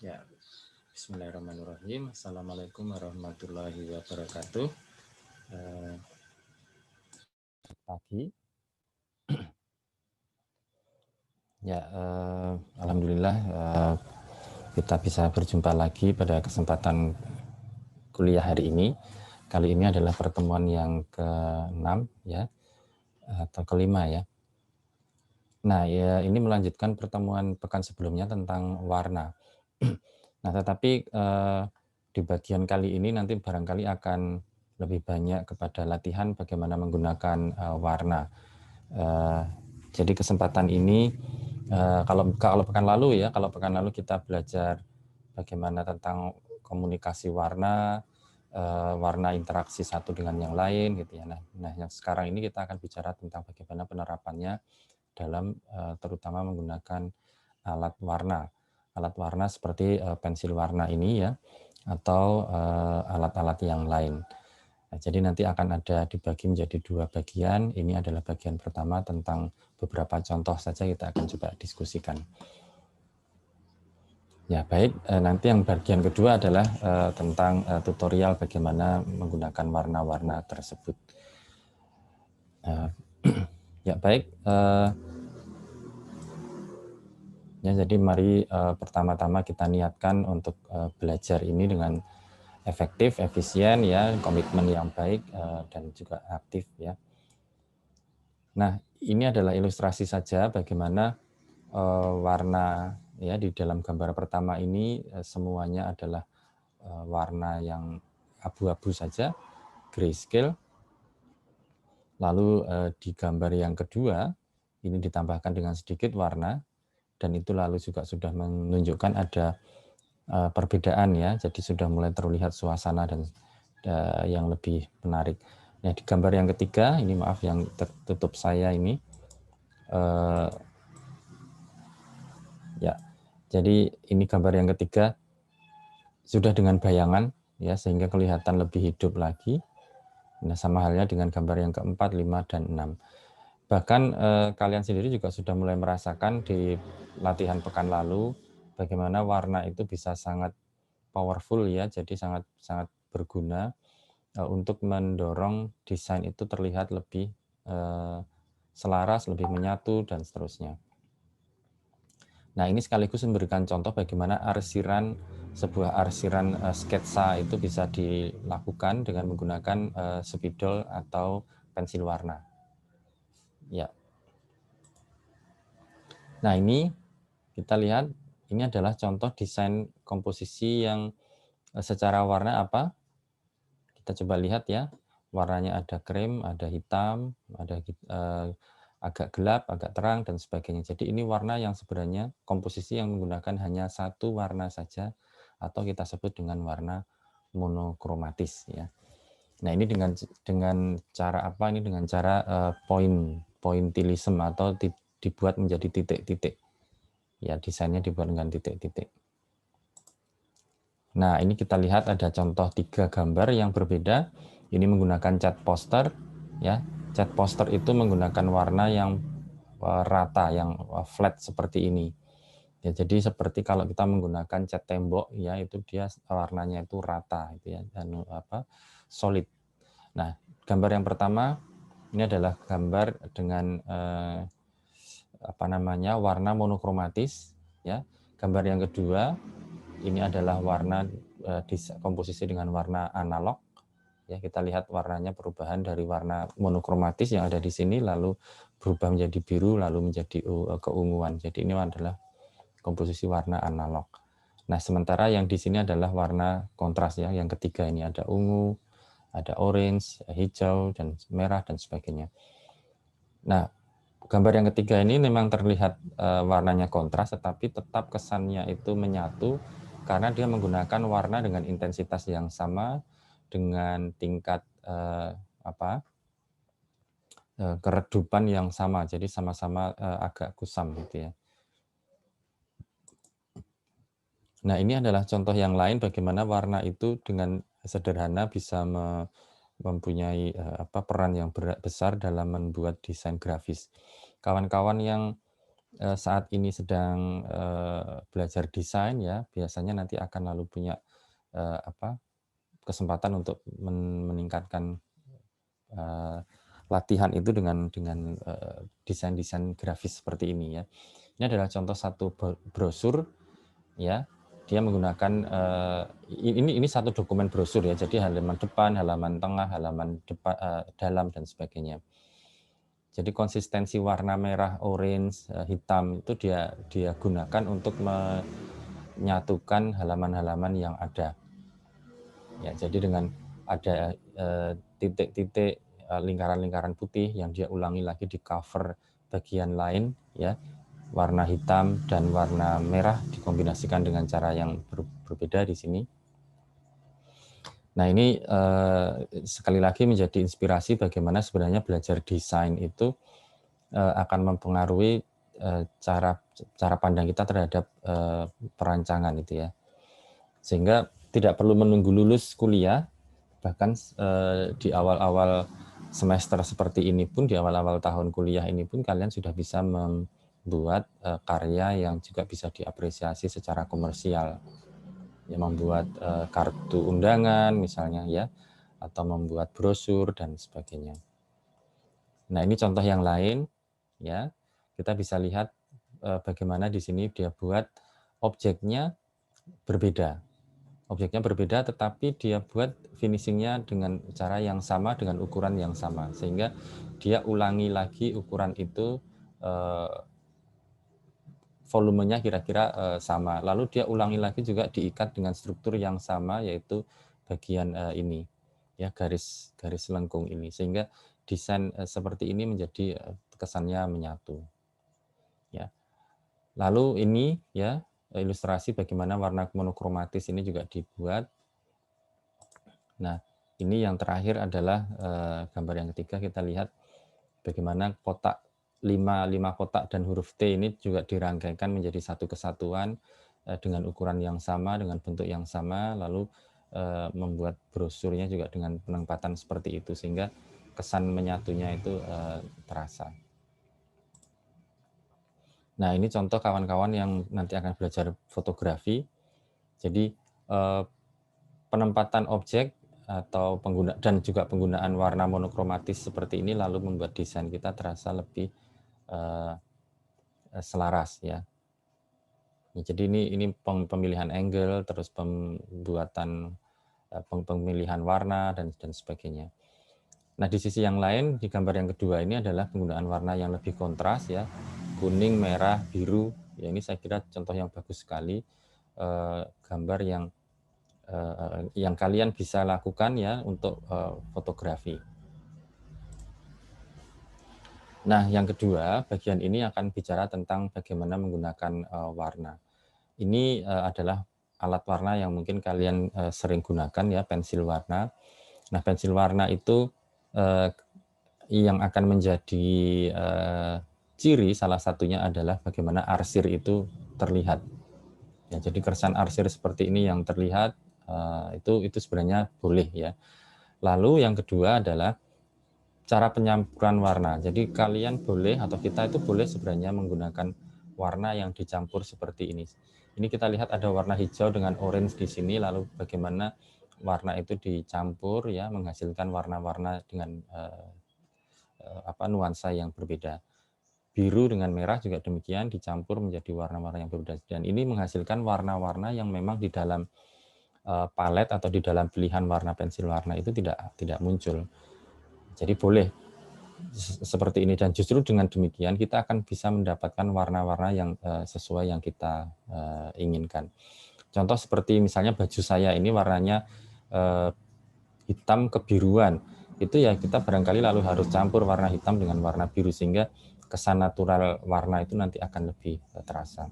Ya, bismillahirrahmanirrahim. Assalamualaikum warahmatullahi wabarakatuh. Pagi. Ya, alhamdulillah kita bisa berjumpa lagi pada kesempatan kuliah hari ini. Kali ini adalah pertemuan yang ke-6 ya, atau kelima ya. Nah, ya ini melanjutkan pertemuan pekan sebelumnya tentang warna. Nah, tetapi di bagian kali ini nanti barangkali akan lebih banyak kepada latihan bagaimana menggunakan warna. Jadi kesempatan ini kalau pekan lalu kita belajar bagaimana tentang komunikasi warna, warna interaksi satu dengan yang lain gitu ya. Nah, yang sekarang ini kita akan bicara tentang bagaimana penerapannya dalam terutama menggunakan alat warna seperti pensil warna ini ya, atau alat-alat yang lain. Nah, jadi nanti akan ada dibagi menjadi 2 bagian. Ini adalah bagian pertama tentang beberapa contoh saja kita akan coba diskusikan. Ya baik, nanti yang bagian kedua adalah tentang tutorial bagaimana menggunakan warna-warna tersebut. Ya baik, ya jadi mari pertama-tama kita niatkan untuk belajar ini dengan efektif, efisien ya, komitmen yang baik dan juga aktif ya. Nah, ini adalah ilustrasi saja bagaimana warna ya di dalam gambar pertama ini semuanya adalah warna yang abu-abu saja, grayscale. Lalu di gambar yang kedua ini ditambahkan dengan sedikit warna dan itu lalu juga sudah menunjukkan ada perbedaan ya, jadi sudah mulai terlihat suasana dan yang lebih menarik. Nah, di gambar yang ketiga ini maaf yang tertutup saya ini ya. Jadi ini gambar yang ketiga sudah dengan bayangan ya sehingga kelihatan lebih hidup lagi. Nah, sama halnya dengan gambar yang keempat, 5 dan 6. Bahkan kalian sendiri juga sudah mulai merasakan di latihan pekan lalu bagaimana warna itu bisa sangat powerful ya, jadi sangat sangat berguna untuk mendorong desain itu terlihat lebih selaras, lebih menyatu dan seterusnya. Nah, ini sekaligus memberikan contoh bagaimana sebuah arsiran sketsa itu bisa dilakukan dengan menggunakan spidol atau pensil warna. Ya. Nah, ini kita lihat ini adalah contoh desain komposisi yang secara warna apa? Kita coba lihat ya. Warnanya ada krem, ada hitam, ada agak gelap, agak terang, dan sebagainya. Jadi ini warna yang sebenarnya komposisi yang menggunakan hanya satu warna saja, atau kita sebut dengan warna monokromatis. Ya. Nah ini dengan cara apa? Ini dengan cara pointillism atau dibuat menjadi titik-titik. Ya desainnya dibuat dengan titik-titik. Nah ini kita lihat ada contoh 3 gambar yang berbeda. Ini menggunakan cat poster. Ya, cat poster itu menggunakan warna yang rata, yang flat seperti ini. Ya, jadi seperti kalau kita menggunakan cat tembok, ya itu dia warnanya itu rata, itu ya, dan solid. Nah, gambar yang pertama ini adalah gambar dengan warna monokromatis. Ya, gambar yang kedua ini adalah warna komposisi dengan warna analog. Ya, kita lihat warnanya perubahan dari warna monokromatis yang ada di sini lalu berubah menjadi biru lalu menjadi keunguan. Jadi ini adalah komposisi warna analog. Nah, sementara yang di sini adalah warna kontras ya. Yang ketiga ini ada ungu, ada orange, hijau dan merah dan sebagainya. Nah, gambar yang ketiga ini memang terlihat warnanya kontras tetapi tetap kesannya itu menyatu karena dia menggunakan warna dengan intensitas yang sama dengan tingkat keredupan yang sama, jadi sama-sama agak kusam gitu ya. Nah ini adalah contoh yang lain bagaimana warna itu dengan sederhana bisa mempunyai peran yang besar dalam membuat desain grafis. Kawan-kawan yang saat ini sedang belajar desain ya, biasanya nanti akan lalu punya kesempatan untuk meningkatkan latihan itu dengan desain-desain grafis seperti ini ya. Ini adalah contoh satu brosur ya. Dia menggunakan ini satu dokumen brosur ya. Jadi halaman depan, halaman tengah, halaman depan, dalam dan sebagainya. Jadi konsistensi warna merah, orange, hitam itu dia gunakan untuk menyatukan halaman-halaman yang ada. Ya, jadi dengan ada titik-titik lingkaran-lingkaran putih yang dia ulangi lagi di cover bagian lain ya, warna hitam dan warna merah dikombinasikan dengan cara yang berbeda di sini. Nah, ini sekali lagi menjadi inspirasi bagaimana sebenarnya belajar desain itu akan mempengaruhi cara pandang kita terhadap perancangan itu ya. Sehingga tidak perlu menunggu lulus kuliah, bahkan di awal-awal semester seperti ini pun, di awal-awal tahun kuliah ini pun kalian sudah bisa membuat karya yang juga bisa diapresiasi secara komersial. Ya, membuat kartu undangan misalnya ya, atau membuat brosur dan sebagainya. Nah, ini contoh yang lain ya. Kita bisa lihat bagaimana di sini dia buat objeknya berbeda. Objeknya berbeda, tetapi dia buat finishingnya dengan cara yang sama, dengan ukuran yang sama. Sehingga dia ulangi lagi ukuran itu, volumenya kira-kira sama. Lalu dia ulangi lagi juga diikat dengan struktur yang sama, yaitu bagian ini, ya garis lengkung ini. Sehingga desain seperti ini menjadi kesannya menyatu. Ya. Lalu ini ya ilustrasi bagaimana warna monokromatis ini juga dibuat. Nah, ini yang terakhir adalah gambar yang ketiga, kita lihat bagaimana kotak 5 kotak dan huruf T ini juga dirangkaikan menjadi satu kesatuan dengan ukuran yang sama, dengan bentuk yang sama, lalu membuat brosurnya juga dengan penempatan seperti itu, sehingga kesan menyatunya itu terasa. Nah, ini contoh kawan-kawan yang nanti akan belajar fotografi. Jadi penempatan objek atau dan juga penggunaan warna monokromatis seperti ini lalu membuat desain kita terasa lebih selaras ya. Jadi ini pemilihan angle, terus pembuatan pemilihan warna dan sebagainya. Nah, di sisi yang lain di gambar yang kedua ini adalah penggunaan warna yang lebih kontras ya, kuning, merah, biru. Ya, ini saya kira contoh yang bagus sekali, gambar yang kalian bisa lakukan ya untuk fotografi. Nah, yang kedua, bagian ini akan bicara tentang bagaimana menggunakan warna. Ini adalah alat warna yang mungkin kalian sering gunakan ya, pensil warna. Nah, pensil warna itu yang akan menjadi ciri salah satunya adalah bagaimana arsir itu terlihat. Ya, jadi keresahan arsir seperti ini yang terlihat itu sebenarnya boleh ya. Lalu yang kedua adalah cara penyampuran warna. Jadi kalian boleh atau kita itu boleh sebenarnya menggunakan warna yang dicampur seperti ini. Ini kita lihat ada warna hijau dengan orange di sini, lalu bagaimana warna itu dicampur ya menghasilkan warna-warna dengan nuansa yang berbeda. Biru dengan merah juga demikian dicampur menjadi warna-warna yang berbeda, dan ini menghasilkan warna-warna yang memang di dalam palet atau di dalam pilihan warna pensil warna itu tidak muncul. Jadi boleh seperti ini, dan justru dengan demikian kita akan bisa mendapatkan warna-warna yang sesuai yang kita inginkan. Contoh seperti misalnya baju saya ini warnanya hitam kebiruan, itu ya kita barangkali lalu harus campur warna hitam dengan warna biru sehingga kesan natural warna itu nanti akan lebih terasa.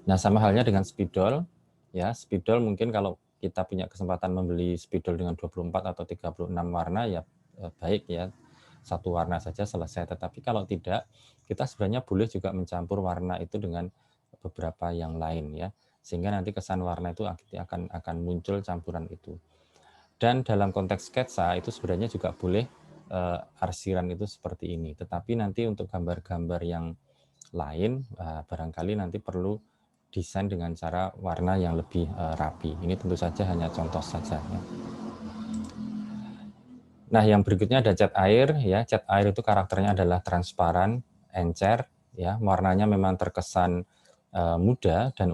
Nah, sama halnya dengan spidol ya. Spidol mungkin kalau kita punya kesempatan membeli spidol dengan 24 atau 36 warna ya baik ya, satu warna saja selesai. Tetapi kalau tidak, kita sebenarnya boleh juga mencampur warna itu dengan beberapa yang lain ya, sehingga nanti kesan warna itu akan muncul campuran itu. Dan dalam konteks sketsa itu sebenarnya juga boleh arsiran itu seperti ini. Tetapi nanti untuk gambar-gambar yang lain, barangkali nanti perlu desain dengan cara warna yang lebih rapi. Ini tentu saja hanya contoh saja. Ya. Nah, yang berikutnya ada cat air. Ya, cat air itu karakternya adalah transparan, encer. Ya, warnanya memang terkesan muda, dan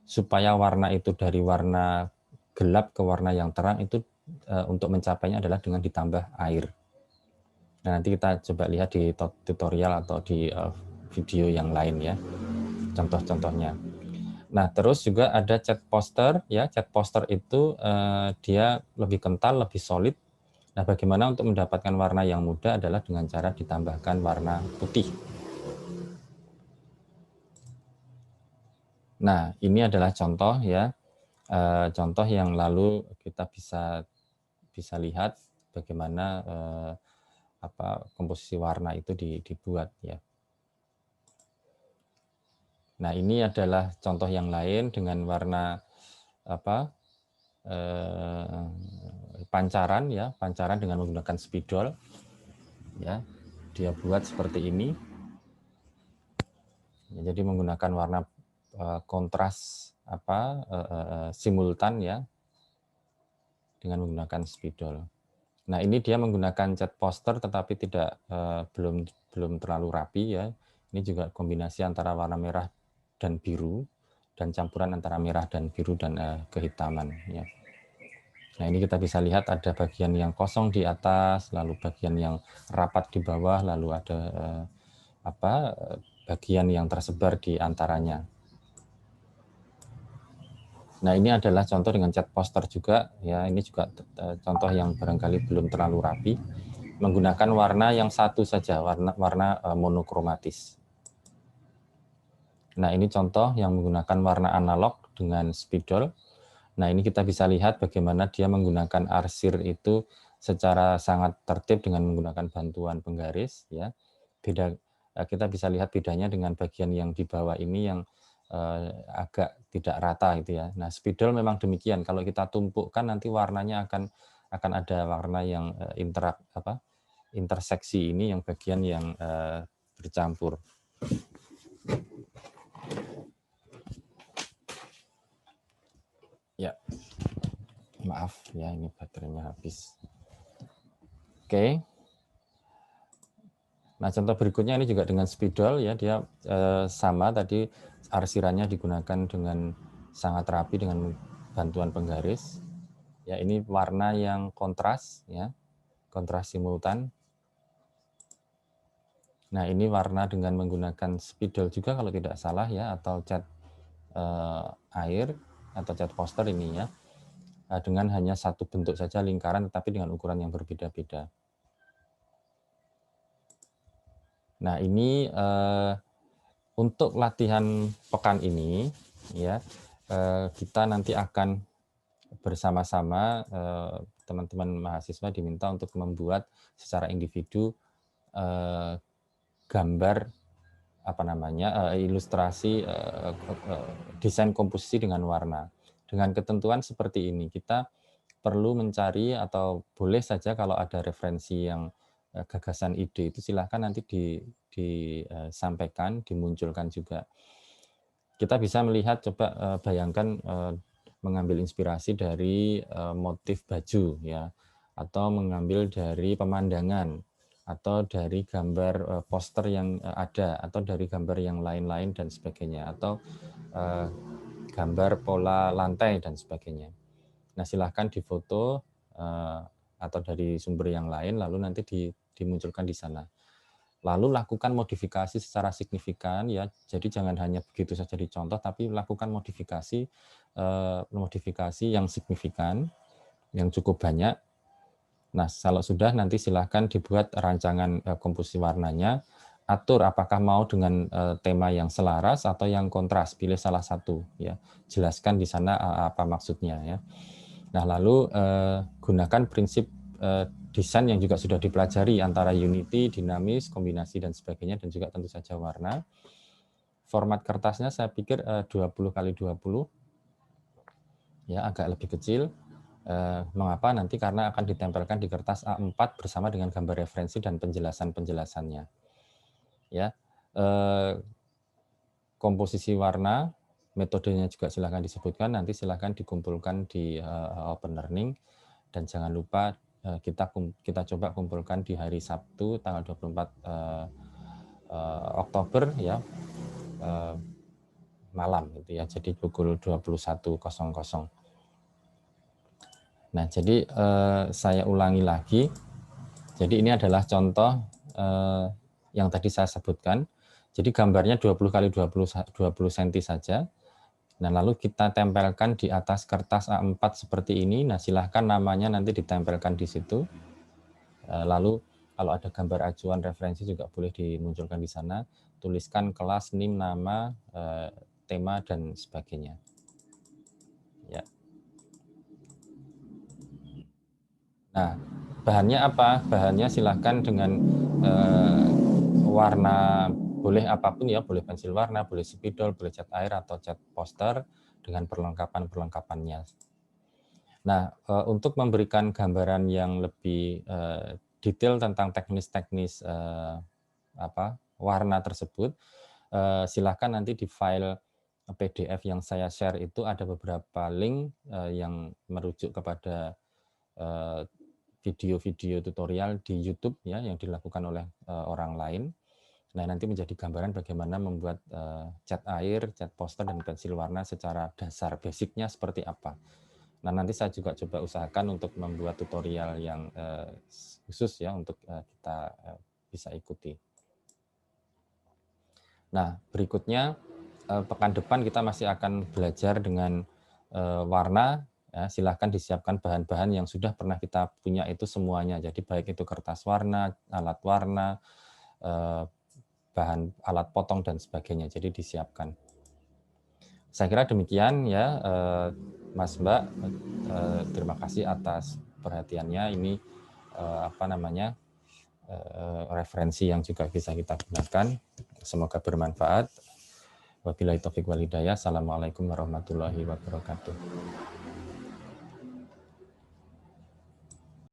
supaya warna itu dari warna gelap ke warna yang terang itu untuk mencapainya adalah dengan ditambah air. Nah, nanti kita coba lihat di tutorial atau di video yang lain ya, contoh-contohnya. Nah, terus juga ada cat poster ya. Cat poster itu dia lebih kental, lebih solid. Nah, bagaimana untuk mendapatkan warna yang muda adalah dengan cara ditambahkan warna putih. Nah, ini adalah contoh ya, contoh yang lalu kita bisa lihat bagaimana komposisi warna itu dibuat ya. Nah, ini adalah contoh yang lain dengan warna pancaran ya, pancaran dengan menggunakan spidol ya. Dia buat seperti ini. Ya, jadi menggunakan warna kontras simultan ya dengan menggunakan spidol. Nah, ini dia menggunakan cat poster tetapi belum terlalu rapi ya. Ini juga kombinasi antara warna merah dan biru dan campuran antara merah dan biru dan kehitaman ya. Nah, ini kita bisa lihat ada bagian yang kosong di atas, lalu bagian yang rapat di bawah, lalu ada bagian yang tersebar di antaranya. Nah, ini adalah contoh dengan cat poster juga ya. Ini juga contoh yang barangkali belum terlalu rapi, menggunakan warna yang satu saja, warna monokromatis. Nah, ini contoh yang menggunakan warna analog dengan spidol. Nah, ini kita bisa lihat bagaimana dia menggunakan arsir itu secara sangat tertib dengan menggunakan bantuan penggaris ya. Kita bisa lihat bedanya dengan bagian yang di bawah ini yang agak tidak rata gitu ya. Nah, spidol memang demikian. Kalau kita tumpukkan nanti warnanya akan ada warna yang interseksi ini, yang bagian yang bercampur. Ya, maaf ya, ini baterainya habis. Oke. Nah, contoh berikutnya ini juga dengan spidol ya, dia sama tadi arsirannya digunakan dengan sangat rapi dengan bantuan penggaris. Ya, ini warna yang kontras ya, kontras simultan. Nah, ini warna dengan menggunakan spidol juga kalau tidak salah ya, atau cat air atau cat poster ini ya, dengan hanya satu bentuk saja, lingkaran, tetapi dengan ukuran yang berbeda-beda. Nah, ini untuk latihan pekan ini ya, kita nanti akan bersama-sama teman-teman mahasiswa diminta untuk membuat secara individu gambar ilustrasi desain komposisi dengan warna. Dengan ketentuan seperti ini, kita perlu mencari atau boleh saja kalau ada referensi yang gagasan ide itu silahkan nanti disampaikan, dimunculkan juga. Kita bisa melihat, coba bayangkan mengambil inspirasi dari motif baju ya, atau mengambil dari pemandangan, atau dari gambar poster yang ada, atau dari gambar yang lain-lain dan sebagainya, atau gambar pola lantai dan sebagainya. Nah, silahkan difoto atau dari sumber yang lain, lalu nanti dimunculkan di sana. Lalu lakukan modifikasi secara signifikan ya. Jadi jangan hanya begitu saja dicontoh, tapi lakukan modifikasi yang signifikan, yang cukup banyak. Nah, kalau sudah nanti silahkan dibuat rancangan komposisi warnanya. Atur apakah mau dengan tema yang selaras atau yang kontras, pilih salah satu ya. Jelaskan di sana apa maksudnya ya. Nah, lalu gunakan prinsip desain yang juga sudah dipelajari antara unity, dinamis, kombinasi dan sebagainya, dan juga tentu saja warna. Format kertasnya saya pikir 20x20 ya, agak lebih kecil. Mengapa? Nanti karena akan ditempelkan di kertas A4 bersama dengan gambar referensi dan penjelasan-penjelasannya. Ya. komposisi warna, metodenya juga silahkan disebutkan, nanti silahkan dikumpulkan di Open Learning, dan jangan lupa kita coba kumpulkan di hari Sabtu tanggal 24 Oktober ya, malam gitu ya, jadi pukul 21.00. Nah, jadi saya ulangi lagi. Jadi ini adalah contoh yang tadi saya sebutkan. Jadi gambarnya 20 kali 20 cm saja. Nah, lalu kita tempelkan di atas kertas A4 seperti ini. Nah, silahkan namanya nanti ditempelkan di situ. Lalu kalau ada gambar acuan referensi juga boleh dimunculkan di sana. Tuliskan kelas, NIM, nama, tema, dan sebagainya. Ya. Nah, bahannya apa? Bahannya silahkan dengan warna, boleh apapun ya, boleh pensil warna, boleh spidol, boleh cat air atau cat poster dengan perlengkapan-perlengkapannya. Nah, untuk memberikan gambaran yang lebih detail tentang teknis-teknis warna tersebut, silahkan nanti di file PDF yang saya share itu ada beberapa link yang merujuk kepada video-video tutorial di YouTube ya yang dilakukan oleh orang lain. Nah, nanti menjadi gambaran bagaimana membuat cat air, cat poster, dan pensil warna secara dasar, basicnya seperti apa. Nah, nanti saya juga coba usahakan untuk membuat tutorial yang khusus ya untuk kita bisa ikuti. Nah, berikutnya pekan depan kita masih akan belajar dengan warna. Ya, silahkan disiapkan bahan-bahan yang sudah pernah kita punya itu semuanya. Jadi baik itu kertas warna, alat warna, bahan alat potong dan sebagainya. Jadi disiapkan. Saya kira demikian ya, Mas Mbak. Terima kasih atas perhatiannya. Ini referensi yang juga bisa kita gunakan. Semoga bermanfaat. Wabillahi taufiq wal hidayah. Assalamualaikum warahmatullahi wabarakatuh.